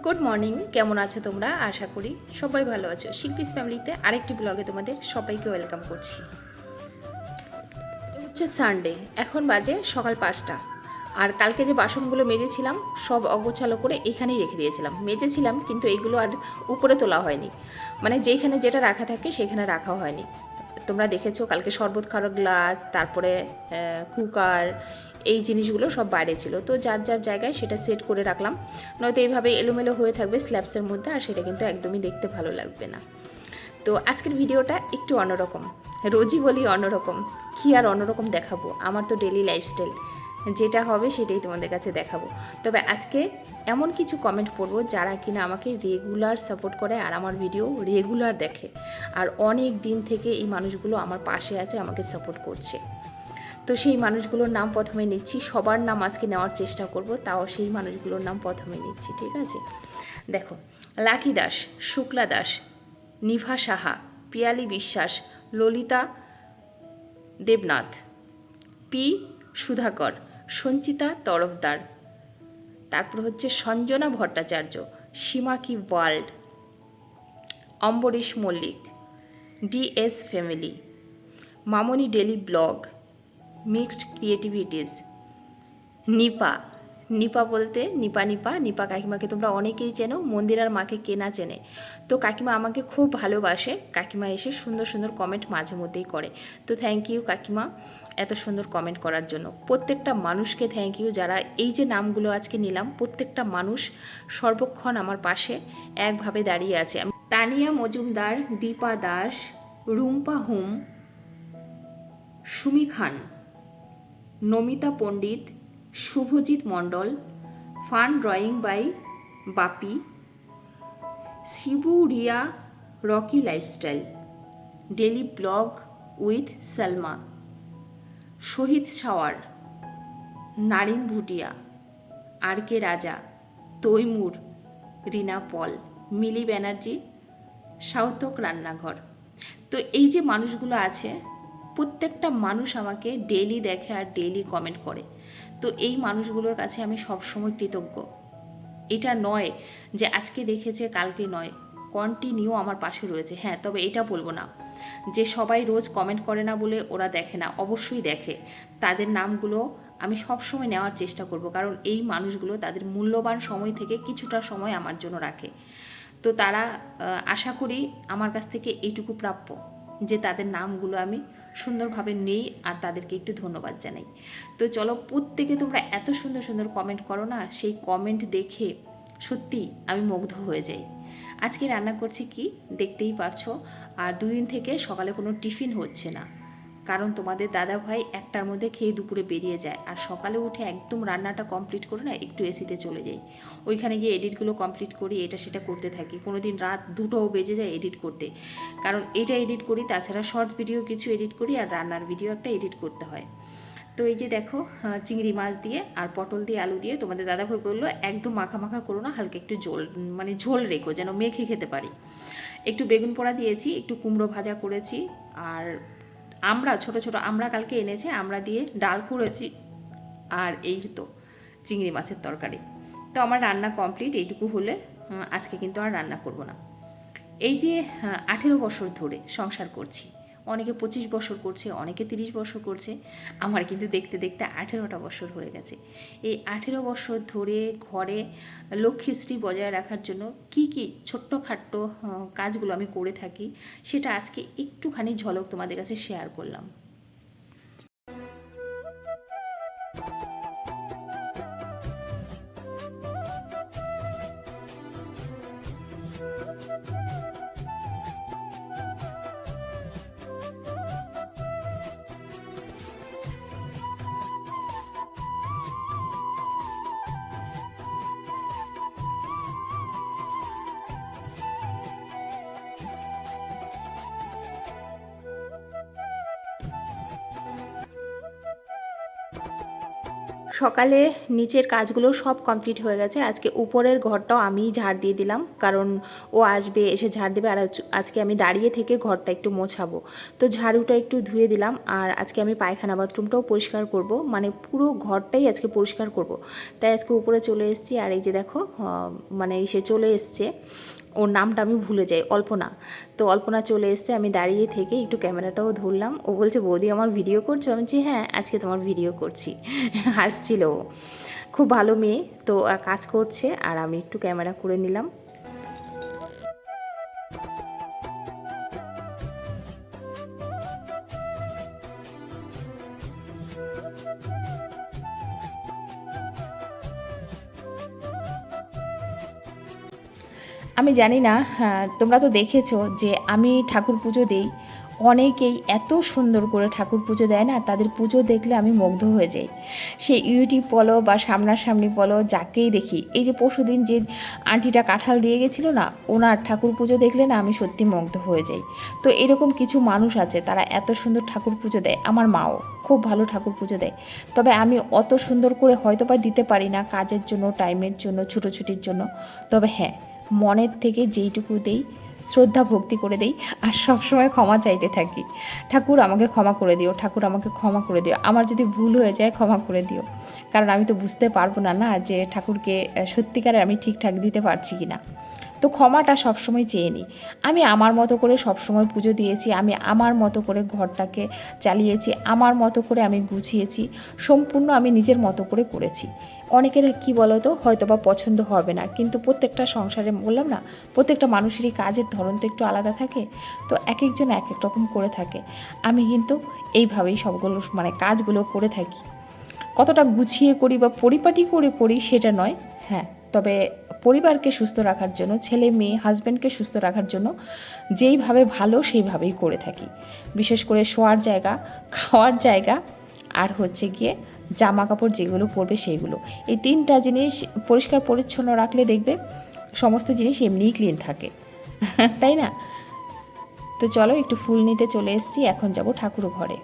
Good morning, কেমন আছো তোমরা? আশা করি সবাই ভালো আছো। শিল্পীস ফ্যামিলিতে আরেকটি ব্লগে তোমাদের সবাইকে ওয়েলকাম করছি। হচ্ছে সানডে, এখন বাজে সকাল 5টা। আর কালকে যে বাসনগুলো মেজেছিলাম সব অগোছালো করে এখানেই রেখে দিয়েছিলাম। মেজেছিলাম কিন্তু এইগুলো আর উপরে তোলা হয়নি, মানে যেখানে যেটা রাখা থাকে সেখানে রাখাও হয়নি। তোমরা দেখেছো কালকে শরবত খাওয়ার গ্লাস, তারপরে কুকার, এই জিনিসগুলো সব বাইরে ছিল, তো যার যার জায়গায় সেটা সেট করে রাখলাম। নয়তো এইভাবে এলোমেলো হয়ে থাকবে স্ল্যাবসের মধ্যে, আর সেটা কিন্তু একদমই দেখতে ভালো লাগবে না। তো আজকের ভিডিওটা একটু অন্যরকম, রোজই বলি অন্যরকম, কী আর অন্যরকম দেখাবো, আমার তো ডেলি লাইফস্টাইল যেটা হবে সেটাই তোমাদের কাছে দেখাবো। তবে আজকে এমন কিছু কমেন্ট পড়বো যারা কিনা আমাকে রেগুলার সাপোর্ট করে আর আমার ভিডিও রেগুলার দেখে, আর অনেক দিন থেকে এই মানুষগুলো আমার পাশে আছে, আমাকে সাপোর্ট করছে। তো সেই মানুষগুলোর নাম প্রথমে নিচ্ছি, সবার নাম আজকে নেওয়ার চেষ্টা করব, তাও সেই মানুষগুলোর নাম প্রথমে নিচ্ছি, ঠিক আছে? দেখো, লাকি দাস, শুক্লা দাস, নিভা সাহা, পিয়ালি বিশ্বাস, ললিতা দেবনাথ, পি সুধাকর, সঞ্চিতা তরফদার, তারপর হচ্ছে সঞ্জনা ভট্টাচার্য, সীমা কি world, Ambarish Mallick, DS family, Mamoni daily blog, mixed creativities, Nipa. Nipa বলতে নিপা নিপা নিপা কাকিমাকে তোমরা অনেকেই চেনো, মন্দিরার মাকে কেনা চেনে। তো কাকিমা আমাকে খুব ভালোবাসে, কাকিমা এসে সুন্দর সুন্দর কমেন্ট মাঝে মধ্যেই করে। তো থ্যাংক ইউ কাকিমা এত সুন্দর কমেন্ট করার জন্য। প্রত্যেকটা মানুষকে থ্যাংক ইউ, যারা এই যে নামগুলো আজকে নিলাম, প্রত্যেকটা মানুষ সর্বক্ষণ আমার পাশে একভাবে দাঁড়িয়ে আছে। তানিয়া মজুমদার, দীপা দাস, রুম্পা হুম, Sumi Khan, Namita Pandit, Subhajit Mondal, fun drawing by Bapi, Shibu Riya, Rocky lifestyle, daily blog with Salma, Shahid সাওয়ার, নারিন ভুটিয়া, আর কে রাজা, তৈমুর, রিনা পল, মিলি ব্যানার্জি, সাউথক রান্নাঘর। তো এই যে মানুষগুলো আছে, প্রত্যেকটা মানুষ আমাকে ডেইলি দেখে আর ডেইলি কমেন্ট করে। তো এই মানুষগুলোর কাছে আমি সবসময় কৃতজ্ঞ। এটা নয় যে আজকে দেখেছে কালকে নয়, কন্টিনিউ আমার পাশে রয়েছে। হ্যাঁ, তবে এটা বলবো না যে সবাই রোজ কমেন্ট করে না বলে ওরা দেখে না, অবশ্যই দেখে। তাদের নামগুলো আমি সবসময় নেওয়ার চেষ্টা করব, কারণ এই মানুষগুলো তাদের মূল্যবান সময় থেকে কিছুটা সময় আমার জন্য রাখে। তো তারা আশা করি আমার কাছ থেকে এইটুকু প্রাপ্য যে তাদের নামগুলো আমি সুন্দরভাবে নেই আর তাদেরকে একটু ধন্যবাদ জানাই। তো চলো, প্রত্যেকে তোমরা এত সুন্দর সুন্দর কমেন্ট করো না, সেই কমেন্ট দেখে সত্যি আমি মুগ্ধ হয়ে যাই। আজকে রান্না করছি কি দেখতেই পারছো, আর দুদিন থেকে সকালে কোনো টিফিন হচ্ছে না, কারণ তোমাদের দাদা ভাই 1টার মধ্যে খেয়ে দুপুরে বেরিয়ে যায়, আর সকালে উঠে একদম রান্নাটা কমপ্লিট করে না একটু এসিতে চলে যাই, ওইখানে গিয়ে এডিটগুলো কমপ্লিট করি, এটা সেটা করতে থাকি। কোনো দিন রাত 2টোও বেজে যায় এডিট করতে, কারণ এটা এডিট করি, তাছাড়া শর্টস ভিডিও কিছু এডিট করি, আর রান্নার ভিডিও একটা এডিট করতে হয়। তো এই যে দেখো, চিংড়ি মাছ দিয়ে আর পটল দিয়ে আলু দিয়ে, তোমাদের দাদাভাই বললো একদম মাখা মাখা করো না, হালকা একটু ঝোল, মানে ঝোল রেখো যেন মেখে খেতে পারি। একটু বেগুন পোড়া দিয়েছি, একটু কুমড়ো ভাজা করেছি, আর আমরা ছোট ছোট আমরা কালকে এনেছে, আমরা দিয়ে ডাল করেছি, আর এই তো চিংড়ি মাছের তরকারি। তো আমার রান্না কমপ্লিট, এইটুকু হলে আজকে কিন্তু আর রান্না করব না। এই যে 18 বছর ধরে সংসার করছি, অনেকে 25 বছর করছে, অনেকে 30 বছর করছে, আমার কিন্তু দেখতে দেখতে 18টা বছর হয়ে গেছে। এই 18 বছর ধরে ঘরে লক্ষ্মীশ্রী বজায় রাখার জন্য কি কি ছোট্টখাট্ট কাজগুলো আমি করে থাকি, সেটা আজকে একটুখানি ঝলক তোমাদের কাছে শেয়ার করলাম। সকালে নিচের কাজগুলো সব কমপ্লিট হয়ে গেছে। আজকে উপরের ঘরটাও আমিই ঝাড় দিয়ে দিলাম, কারণ ও আসবে, এসে ঝাড় দেবে। আর আজকে আমি দাঁড়িয়ে থেকে ঘরটা একটু মোছাবো, তো ঝাড়ুটা একটু ধুয়ে দিলাম। আর আজকে আমি পায়খানা বাথরুমটাও পরিষ্কার করব, মানে পুরো ঘরটাই আজকে পরিষ্কার করব। তাই আজকে উপরে চলে এসেছি। আর এই যে দেখো, মানে এসে চলে এসছে, ওর নামটা আমি ভুলে যাই, অল্পনা। তো অল্পনা চলে এসছে, আমি দাঁড়িয়ে থেকে একটু ক্যামেরাটাও ধরলাম। ও বলছে, বৌদি আমার ভিডিও করছো? আমি বলছি হ্যাঁ, আজকে তোমার ভিডিও করছি। হাসছিল ও। খুব ভালো মেয়ে তো, কাজ করছে আর আমি একটু ক্যামেরা করে নিলাম। আমি জানি না, তোমরা তো দেখেছো যে আমি ঠাকুর পুজো দিই। অনেকেই এত সুন্দর করে ঠাকুর পুজো দেয় না, তাদের পুজো দেখলে আমি মুগ্ধ হয়ে যাই। সে ইউটিউব বলো বা সামনাসামনি বলো, যাকেই দেখি। এই যে পরশুদিন যে আন্টিটা কাঁঠাল দিয়ে গেছিলো না, ওনার ঠাকুর পুজো দেখলে না আমি সত্যি মুগ্ধ হয়ে যাই। তো এরকম কিছু মানুষ আছে, তারা এত সুন্দর ঠাকুর পুজো দেয়। আমার মাও খুব ভালো ঠাকুর পুজো দেয়, তবে আমি অত সুন্দর করে হয়তো বা দিতে পারি না, কাজের জন্য, টাইমের জন্য, ছুটোছুটির জন্য। তবে হ্যাঁ, মনের থেকে যেইটুকু দেই, শ্রদ্ধা ভক্তি করে দেই, আর সবসময় ক্ষমা চাইতে থাকি। ঠাকুর আমাকে ক্ষমা করে দিও, ঠাকুর আমাকে ক্ষমা করে দিও, আমার যদি ভুল হয়ে যায় ক্ষমা করে দিও। কারণ আমি তো বুঝতে পারবো না না যে ঠাকুরকে সত্যিকারে আমি ঠিকঠাক দিতে পারছি কি না। তো ক্ষমাটা সবসময় চেয়ে নিই। আমি আমার মতো করে সবসময় পুজো দিয়েছি, আমি আমার মতো করে ঘরটাকে চালিয়েছি, আমার মতো করে আমি গুছিয়েছি, সম্পূর্ণ আমি নিজের মতো করে করেছি। অনেকের কি বলো তো, হয়তো বা পছন্দ হবে না, কিন্তু প্রত্যেকটা সংসারে বললাম না, প্রত্যেকটা মানুষেরই কাজের ধরন তো একটু আলাদা থাকে। তো এক একজন এক এক রকম করে থাকে। আমি কিন্তু এইভাবেই সবগুলো মানে কাজগুলো করে থাকি। কতটা গুছিয়ে করি বা পরিপাটি করে করি সেটা নয়, হ্যাঁ, তবে পরিবারকে সুস্থ রাখার জন্য, ছেলে মেয়ে হাজব্যান্ডকে সুস্থ রাখার জন্য যেইভাবে ভালো সেইভাবেই করে থাকি। বিশেষ করে শোয়ার জায়গা, খাওয়ার জায়গা, আর হচ্ছে গিয়ে জামা কাপড় যেগুলো পরবে সেইগুলো, এই তিনটা জিনিস পরিষ্কার পরিচ্ছন্ন রাখলে দেখবে সমস্ত জিনিস এমনিই ক্লিন থাকে। তাই না? তো চলো, একটু ফুল নিতে চলে এসেছি, এখন যাব ঠাকুর ঘরে।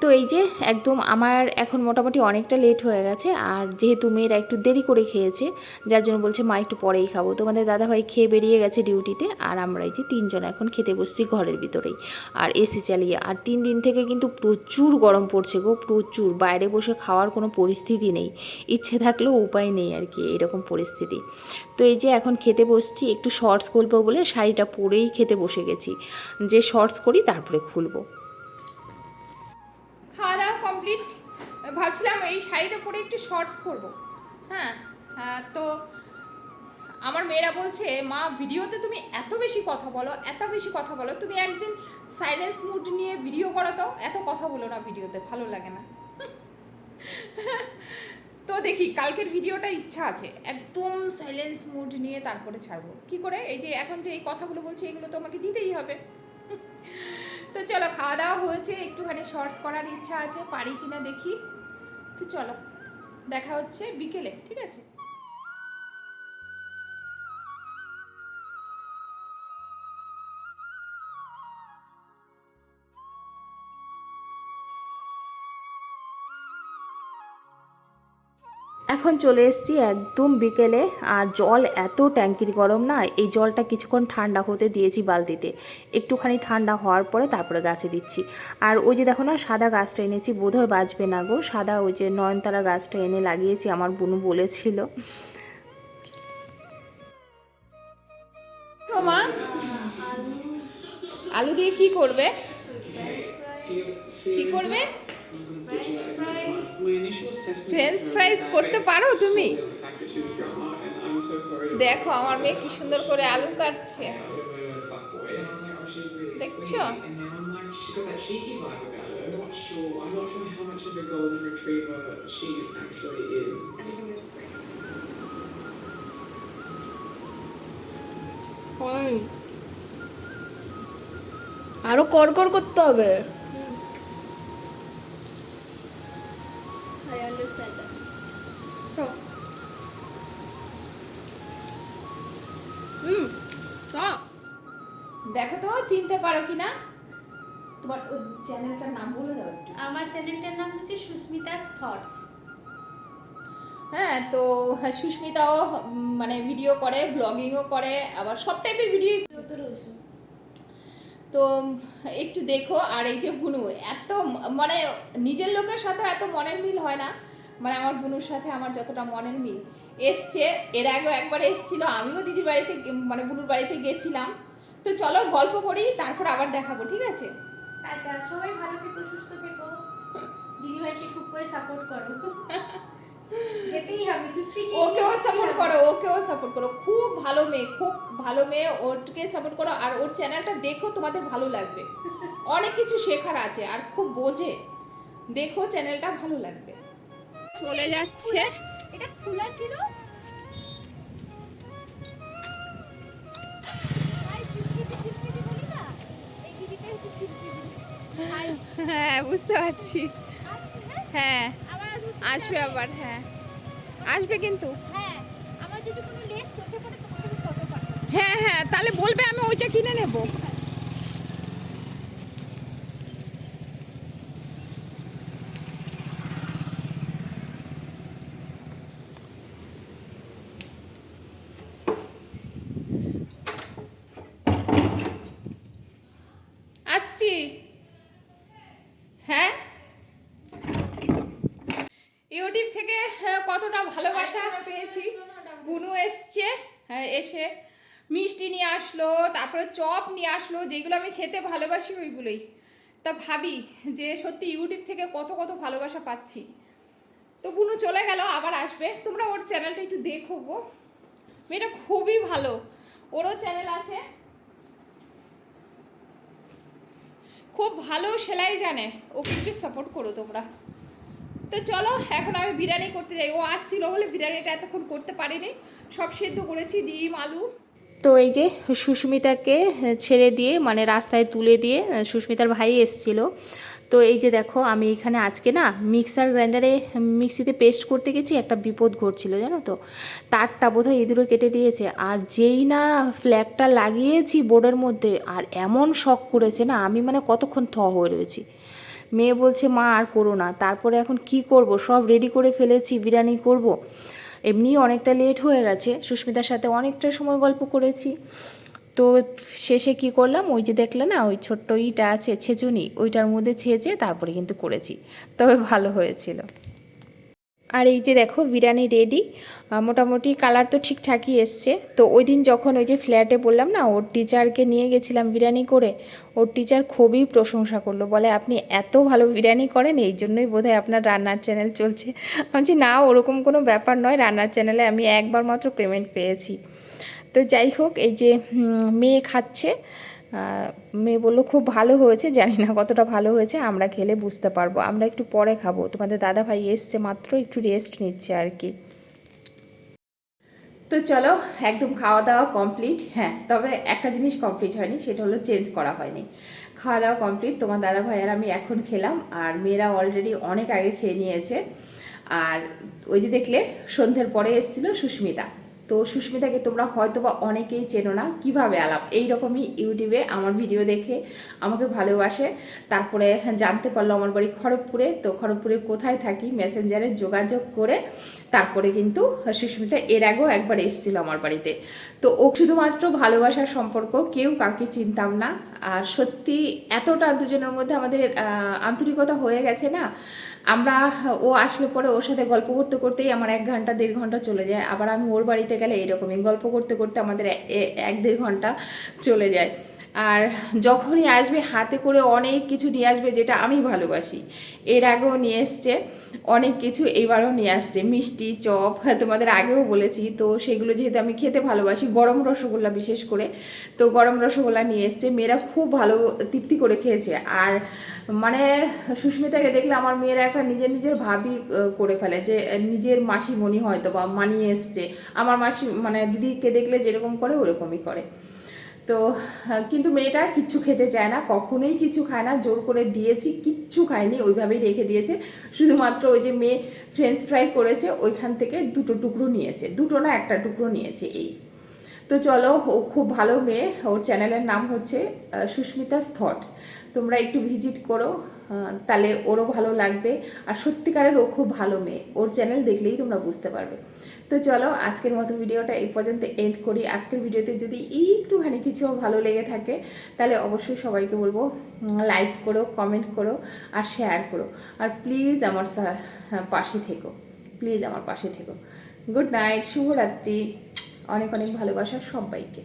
তো এই যে একদম আমার এখন মোটামুটি অনেকটা লেট হয়ে গেছে। আর যেহেতু মেয়েরা একটু দেরি করে খেয়েছে, যার জন্য বলছে মা একটু পরেই খাবো। তোমাদের দাদাভাই খেয়ে বেরিয়ে গেছে ডিউটিতে, আর আমরা এই যে তিনজন এখন খেতে বসছি ঘরের ভিতরেই, আর এসি চালিয়ে। আর 3 দিন থেকে কিন্তু প্রচুর গরম পড়ছে গো, প্রচুর। বাইরে বসে খাওয়ার কোনো পরিস্থিতি নেই, ইচ্ছে থাকলেও উপায় নেই আর কি, এরকম পরিস্থিতি। তো এই যে এখন খেতে বসছি, একটু শর্টস করবো বলে শাড়িটা পরেই খেতে বসে গেছি, যে শর্টস করি তারপরে খুলবো। খাওয়া দাওয়া কমপ্লিট, ভাবছিলাম এই শাড়িটা পরে একটু শর্টস করব। হ্যাঁ, তো আমার মেয়েরা বলছে, মা ভিডিওতে তুমি এত বেশি কথা বলো, এত বেশি কথা বলো, তুমি একদিন সাইলেন্স মুড নিয়ে ভিডিও করো, তো এত কথা বলো না ভিডিওতে, ভালো লাগে না। তো দেখি কালকের ভিডিওটা ইচ্ছা আছে একদম সাইলেন্স মুড নিয়ে তারপরে ছাড়বো। কি করে? এই যে এখন যে এই কথাগুলো বলছি, এগুলো তো আমাকে দিতেই হবে। তো চলো, খাওয়া দাওয়া হয়েছে, একটুখানি শর্টস করার ইচ্ছা আছে, পারি কিনা দেখি। তো চলো, দেখা হচ্ছে বিকেলে, ঠিক আছে? এখন চলে এসেছি একদম বিকেলে, আর জল এত ট্যাঙ্কির গরম না, এই জলটা কিছুক্ষণ ঠান্ডা হতে দিয়েছি বালতিতে, একটুখানি ঠান্ডা হওয়ার পরে তারপরে গাছে দিচ্ছি। আর ওই যে দেখো না, সাদা গাছটা এনেছি, বোধহয় বাঁচবে না গো, সাদা ওই যে নয়নতারা গাছটা এনে লাগিয়েছি, আমার বুনু বলেছিল। মা, আলু দিয়ে কি করবে? কি করবে? ফ্রেঞ্চ ফ্রাইজ করতে পারো তুমি? দেখো আমার মেয়ে কি সুন্দর করে আলু কাটছে, দেখছো? আরো কড়কড় করতে হবে। দেখো তো চিনতে পারো কিনা, তোমার চ্যানেলটার নাম বলে দাও একটু। আমার চ্যানেলটার নাম হচ্ছে সুস্মিতাস থটস। হ্যাঁ, তো সুস্মিতাও মানে ভিডিও করে, ব্লগিংও করে, আবার সব টাইপের ভিডিও। তো একটু দেখো। আর এই যে বুনু, এত মানে নিজের লোকের সাথে এত মনের মিল হয় না, মানে আমার বুনুর সাথে আমার যতটা মনের মিল এসছে। এর আগেও একবার এসছিল, আমিও দিদির বাড়িতে মানে বুনুর বাড়িতে গেছিলাম। তো চলো গল্প করি, তারপর আবার দেখাবো, ঠিক আছে? টাটা, সবাই ভালো থেকো, সুস্থ থেকো, দিদিভাইকে খুব করে সাপোর্ট করো। যেতেই হবে, 50K ওকেও সাপোর্ট করো, ওকেও সাপোর্ট করো, খুব ভালো মেয়ে, খুব ভালো মেয়ে, ওকে সাপোর্ট করো। আর ওর চ্যানেলটা দেখো, তোমাদের ভালো লাগবে, অনেক কিছু শেখার আছে, আর খুব বোঝে, দেখো চ্যানেলটা ভালো লাগবে। চলে যাচ্ছে, এটা খোলা ছিল। হ্যাঁ বুঝতে পারছি, হ্যাঁ আসবে আবার, হ্যাঁ আসবে কিন্তু, হ্যাঁ, আমার যদি কোনো লেস চোখে পড়ে তোমাকে আমি ফটো পাঠাবো। হ্যাঁ হ্যাঁ তাহলে বলবে, আমি ওইটা কিনে নেব। আসছি, হ্যাঁ। ইউটিউব থেকে কতটা ভালোবাসা পেয়েছি। বুনু এসছে, এসে মিষ্টি নিয়ে আসলো, তারপরে চপ নিয়ে আসলো, যেগুলো আমি খেতে ভালোবাসি ওইগুলোই। তা ভাবি যে সত্যি ইউটিউব থেকে কত কত ভালোবাসা পাচ্ছি। তো বুনু চলে গেল, আবার আসবে। তোমরা ওর চ্যানেলটা একটু দেখো গো, মেয়েটা খুবই ভালো, ওরও চ্যানেল আছে, খুব ভালো সেলাই জানে, ওকে একটু সাপোর্ট করো তোমরা। তো চলো এখন আমি বিরিয়ানি করতে যাই, ও আসছিল বলে বিরিয়ানিটা এতক্ষণ করতে পারিনি, সব সেদ্ধ করেছি, ডিম আলু। তো এই যে সুস্মিতাকে ছেড়ে দিয়ে মানে রাস্তায় তুলে দিয়ে সুস্মিতার ভাই এসছিল। তো এই যে দেখো, আমি এখানে আজকে না মিক্সার গ্রাইন্ডারে মিক্সিতে পেস্ট করতে গেছি, একটা বিপদ ঘটছিল জানো তো, তারটা বোধহয় ইঁদুরে কেটে দিয়েছে, আর যেই না ফ্ল্যাগটা লাগিয়েছি বোর্ডের মধ্যে, আর এমন শক করেছে না, আমি মানে কতক্ষণ হয়ে রয়েছি। মেয়ে বলছে মা আর করো না, তারপরে এখন কি করব, সব রেডি করে ফেলেছি, বিরিয়ানি করব। এমনি অনেকটা লেট হয়ে গেছে, সুস্মিতার সাথে অনেকটা সময় গল্প করেছি। তো শেষে কি করলাম, ওই যে দেখলে না ওই ছোট্ট ইটা আছে ছেঁচুনি, ওইটার মধ্যে ছেঁচে তারপরে কিন্তু করেছি, তবে ভালো হয়েছিল। আর এই যে দেখো বিরিয়ানি রেডি, মোটামুটি কালার তো ঠিকঠাকই এসছে। তো ওই দিন যখন ওই যে ফ্ল্যাটে বললাম না ওর টিচারকে নিয়ে গেছিলাম বিরিয়ানি করে, ওর টিচার খুবই প্রশংসা করলো, বলে আপনি এত ভালো বিরিয়ানি করেন, এই জন্যই বোধহয় আপনার রান্নার চ্যানেল চলছে। আমি বলছি না, ওরকম কোনো ব্যাপার নয়, রান্নার চ্যানেলে আমি একবার মাত্র পেমেন্ট পেয়েছি। তো যাই হোক, এই যে মেয়ে খাচ্ছে, মেয়ে বললো খুব ভালো হয়েছে, জানি না কতটা ভালো হয়েছে, আমরা খেলে বুঝতে পারবো, আমরা একটু পরে খাবো, তোমাদের দাদা ভাই এসছে মাত্র, একটু রেস্ট নিচ্ছে আর কি। তো চলো, একদম খাওয়া দাওয়া কমপ্লিট। হ্যাঁ, তবে একটা জিনিস কমপ্লিট হয়নি, সেটা হলো চেঞ্জ করা হয়নি, খাওয়া দাওয়া কমপ্লিট, তোমার দাদা ভাই আর আমি এখন খেলাম, আর মেয়েরা অলরেডি অনেক আগে খেয়ে নিয়েছে। আর ওই যে দেখলে সন্ধ্যের পরে এসেছিল সুস্মিতা। তো সুস্মিতাকে তোমরা হয়তো বা অনেকেই চেনো না, কিভাবে আলাপ এইরকমই ইউটিউবে আমার ভিডিও দেখে আমাকে ভালোবাসে। তারপরে জানতে পারলো আমার বাড়ি খড়গপুরে, তো খড়গপুরে কোথায় থাকি মেসেঞ্জারে যোগাযোগ করে তারপরে কিন্তু সুস্মিতা এর আগেও একবার এসেছিল আমার বাড়িতে। তো ও শুধুমাত্র ভালোবাসার সম্পর্ক, কেউ কাউকে চিনতাম না। আর সত্যি এতটা দুজনের মধ্যে আমাদের আন্তরিকতা হয়ে গেছে না, আমরা ও আসলে পরে ওর সাথে গল্প করতে করতেই আমার 1 ঘন্টা 1.5 ঘন্টা চলে যায়। আবার আমি ওর বাড়িতে গেলে এরকমই গল্প করতে করতে আমাদের 1-1.5 ঘন্টা চলে যায়। আর যখনই আসবে হাতে করে অনেক কিছু নিয়ে আসবে, যেটা আমি ভালোবাসি। এর আগেও নিয়ে এসছে অনেক কিছু, এইবারও নিয়ে আসছে মিষ্টি চপ, তোমাদের আগেও বলেছি। তো সেগুলো যেহেতু আমি খেতে ভালোবাসি, গরম রসগোল্লা বিশেষ করে, তো গরম রসগোল্লা নিয়ে এসছে। মেয়েরা খুব ভালো তৃপ্তি করে খেয়েছে। আর মানে সুস্মিতাকে দেখলে আমার মেয়েরা একটা নিজের নিজের ভাবই করে ফেলে যে নিজের মাসিমণি হয়তো বা মানিয়ে এসছে। আমার মাসি মানে দিদিকে দেখলে যেরকম করে ওরকমই করে। তো কিন্তু মেয়েটা কিচ্ছু খেতে চায় না, কখনোই কিছু খায় না, জোর করে দিয়েছি কিচ্ছু খায়নি, ওইভাবেই রেখে দিয়েছে। শুধুমাত্র ওই যে মেয়ে ফ্রেঞ্চ ফ্রাই করেছে ওইখান থেকে 2টো টুকরো নিয়েছে, 2টো না 1টা টুকরো নিয়েছে এই। তো চলো, ও খুব ভালো মেয়ে, ওর চ্যানেলের নাম হচ্ছে সুস্মিতাস থট। তোমরা একটু ভিজিট করো, তাহলে ওরও ভালো লাগবে। আর সত্যিকারের ও খুব ভালো মেয়ে, ওর চ্যানেল দেখলেই তোমরা বুঝতে পারবে। তো চলো, আজকের মতো ভিডিওটা এই পর্যন্ত এন্ড করি। আজকের ভিডিওতে যদি একটুখানি কিছু ভালো লেগে থাকে তাহলে অবশ্যই সবাইকে বলবো লাইক করো, কমেন্ট করো আর শেয়ার করো। আর প্লিজ আমার পাশে থেকো, প্লিজ আমার পাশে থেকো। গুড নাইট, শুভরাত্রি, অনেক অনেক ভালোবাসা সবাইকে।